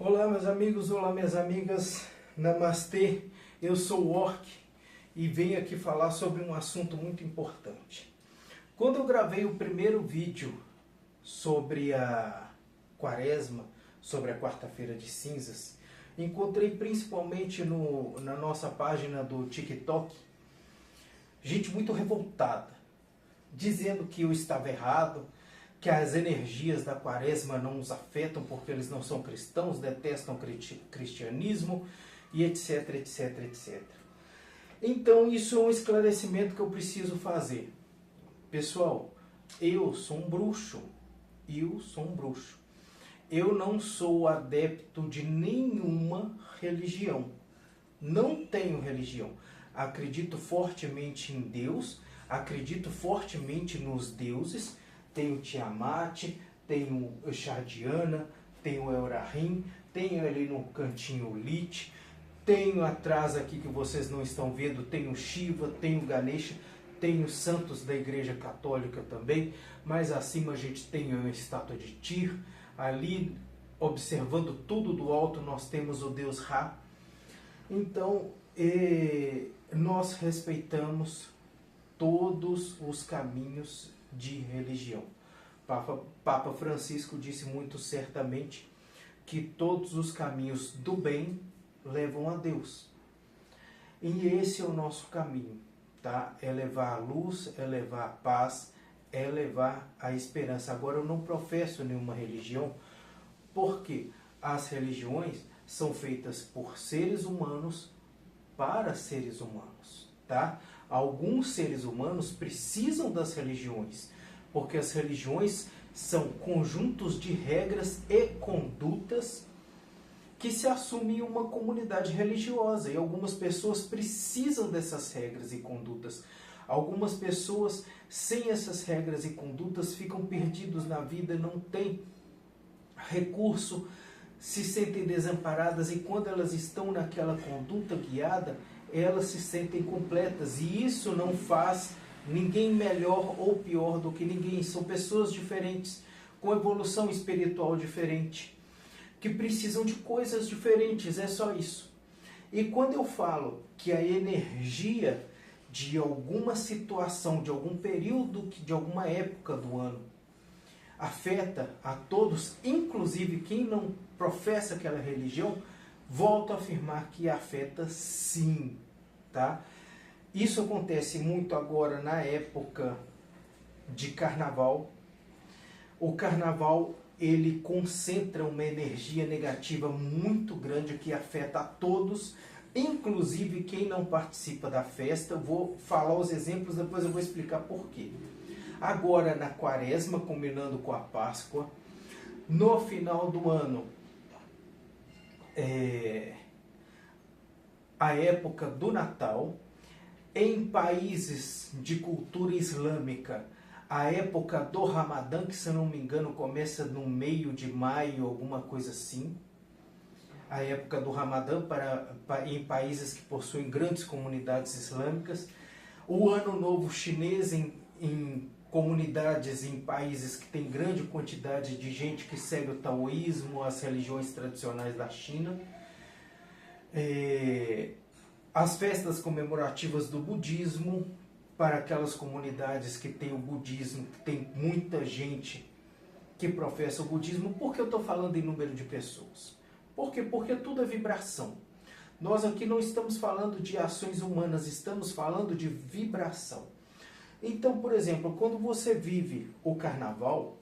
Olá meus amigos, olá minhas amigas, Namastê, eu sou o Orc e venho aqui falar sobre um assunto muito importante. Quando eu gravei o primeiro vídeo sobre a Quaresma, sobre a quarta-feira de cinzas, encontrei principalmente na nossa página do TikTok, gente muito revoltada, dizendo que eu estava errado, que as energias da Quaresma não os afetam porque eles não são cristãos, detestam cristianismo e etc, etc, etc. Então isso é um esclarecimento que eu preciso fazer. Pessoal, eu sou um bruxo. Eu não sou adepto de nenhuma religião. Não tenho religião. Acredito fortemente em Deus, acredito fortemente nos deuses. Tenho Tiamat, tenho Xardiana, tenho Elrahim, tenho ali no cantinho Lit, tenho atrás aqui que vocês não estão vendo, tenho Shiva, tenho Ganesha, tenho santos da Igreja Católica também, mas acima a gente tem a estátua de Tyr, ali observando tudo do alto nós temos o Deus Ra. Então nós respeitamos todos os caminhos de religião. Papa Francisco disse muito certamente que todos os caminhos do bem levam a Deus. E esse é o nosso caminho, tá? É levar a luz, é levar a paz, é levar a esperança. Agora eu não professo nenhuma religião, porque as religiões são feitas por seres humanos para seres humanos, tá? Alguns seres humanos precisam das religiões, porque as religiões são conjuntos de regras e condutas que se assumem em uma comunidade religiosa. E algumas pessoas precisam dessas regras e condutas. Algumas pessoas, sem essas regras e condutas, ficam perdidos na vida, não têm recurso, se sentem desamparadas, e quando elas estão naquela conduta guiada, elas se sentem completas, e isso não faz ninguém melhor ou pior do que ninguém. São pessoas diferentes, com evolução espiritual diferente, que precisam de coisas diferentes, é só isso. E quando eu falo que a energia de alguma situação, de algum período, de alguma época do ano, afeta a todos, inclusive quem não professa aquela religião, volto a afirmar que afeta sim, tá? Isso acontece muito agora na época de carnaval. O carnaval, ele concentra uma energia negativa muito grande que afeta a todos, inclusive quem não participa da festa. Eu vou falar os exemplos, depois eu vou explicar por quê. Agora na Quaresma, combinando com a Páscoa, no final do ano, a época do Natal, em países de cultura islâmica, a época do Ramadã, que se eu não me engano começa no meio de maio, alguma coisa assim, a época do Ramadã em países que possuem grandes comunidades islâmicas, o Ano Novo Chinês em comunidades, em países que tem grande quantidade de gente que segue o taoísmo, as religiões tradicionais da China, as festas comemorativas do budismo, para aquelas comunidades que tem o budismo, que tem muita gente que professa o budismo. Por que eu estou falando em número de pessoas? Por quê? Porque tudo é vibração. Nós aqui não estamos falando de ações humanas, estamos falando de vibração. Então, por exemplo, quando você vive o carnaval,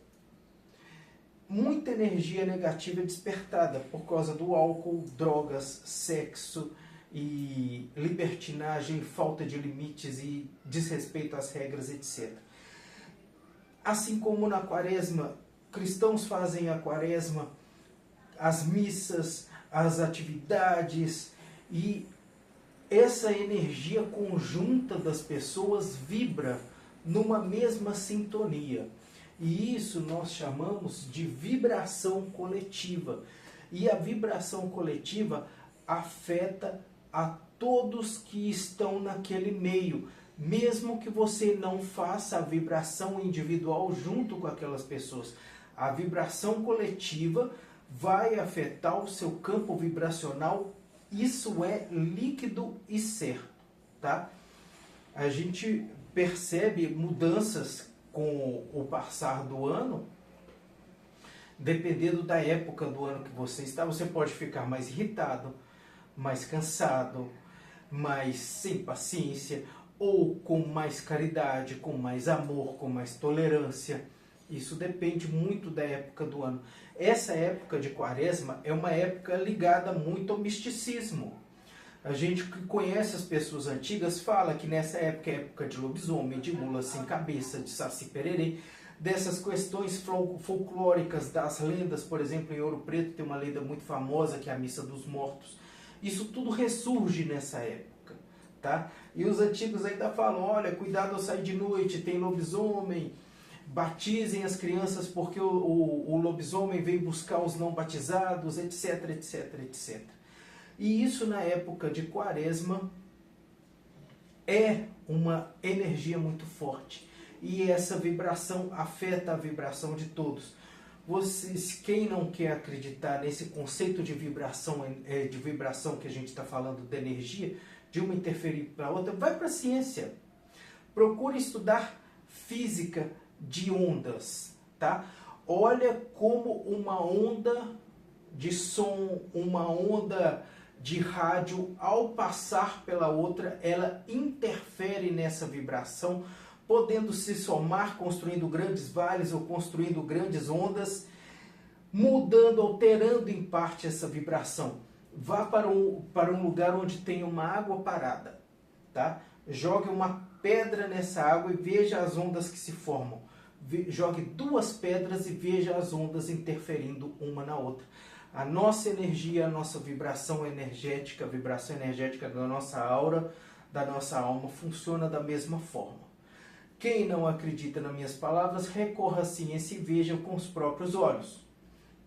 muita energia negativa é despertada por causa do álcool, drogas, sexo e libertinagem, falta de limites e desrespeito às regras, etc. Assim como na Quaresma, cristãos fazem a Quaresma, as missas, as atividades, e essa energia conjunta das pessoas vibra numa mesma sintonia. E isso nós chamamos de vibração coletiva. E a vibração coletiva afeta a todos que estão naquele meio, mesmo que você não faça a vibração individual junto com aquelas pessoas. A vibração coletiva vai afetar o seu campo vibracional. Isso é líquido e certo, tá? A gente percebe mudanças com o passar do ano, dependendo da época do ano que você está. Você pode ficar mais irritado, mais cansado, mais sem paciência, ou com mais caridade, com mais amor, com mais tolerância. Isso depende muito da época do ano. Essa época de Quaresma é uma época ligada muito ao misticismo. A gente que conhece as pessoas antigas fala que nessa época é época de lobisomem, de mula sem cabeça, de saci pererê, dessas questões folclóricas, das lendas. Por exemplo, em Ouro Preto tem uma lenda muito famosa que é a Missa dos Mortos. Isso tudo ressurge nessa época, tá? E os antigos ainda falam, olha, cuidado ao sair de noite, tem lobisomem, batizem as crianças porque o lobisomem veio buscar os não batizados, etc, etc, etc. E isso na época de Quaresma é uma energia muito forte. E essa vibração afeta a vibração de todos. Vocês, quem não quer acreditar nesse conceito de vibração que a gente está falando, de energia, de uma interferir para a outra, vai para a ciência. Procure estudar física de ondas, tá? Olha como uma onda de som, uma onda de rádio, ao passar pela outra, ela interfere nessa vibração, podendo se somar, construindo grandes vales ou construindo grandes ondas, mudando, alterando em parte essa vibração. Vá para um lugar onde tem uma água parada, tá? Jogue uma pedra nessa água e veja as ondas que se formam. Jogue 2 pedras e veja as ondas interferindo uma na outra. A nossa energia, a nossa vibração energética, a vibração energética da nossa aura, da nossa alma, funciona da mesma forma. Quem não acredita nas minhas palavras, recorra à ciência e veja com os próprios olhos,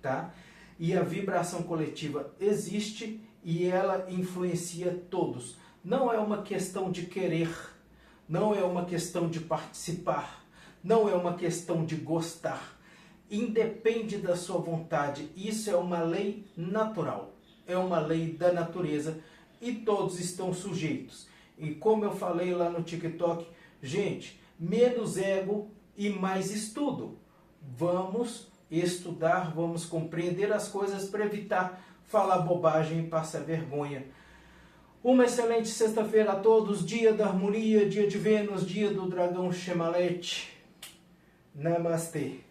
tá? E a vibração coletiva existe e ela influencia todos. Não é uma questão de querer, não é uma questão de participar, não é uma questão de gostar. Independe da sua vontade. Isso é uma lei natural, é uma lei da natureza e todos estão sujeitos. E como eu falei lá no TikTok, gente, menos ego e mais estudo. Vamos estudar, vamos compreender as coisas para evitar falar bobagem e passar vergonha. Uma excelente sexta-feira a todos, dia da harmonia, dia de Vênus, dia do dragão Shemalete. Namastê.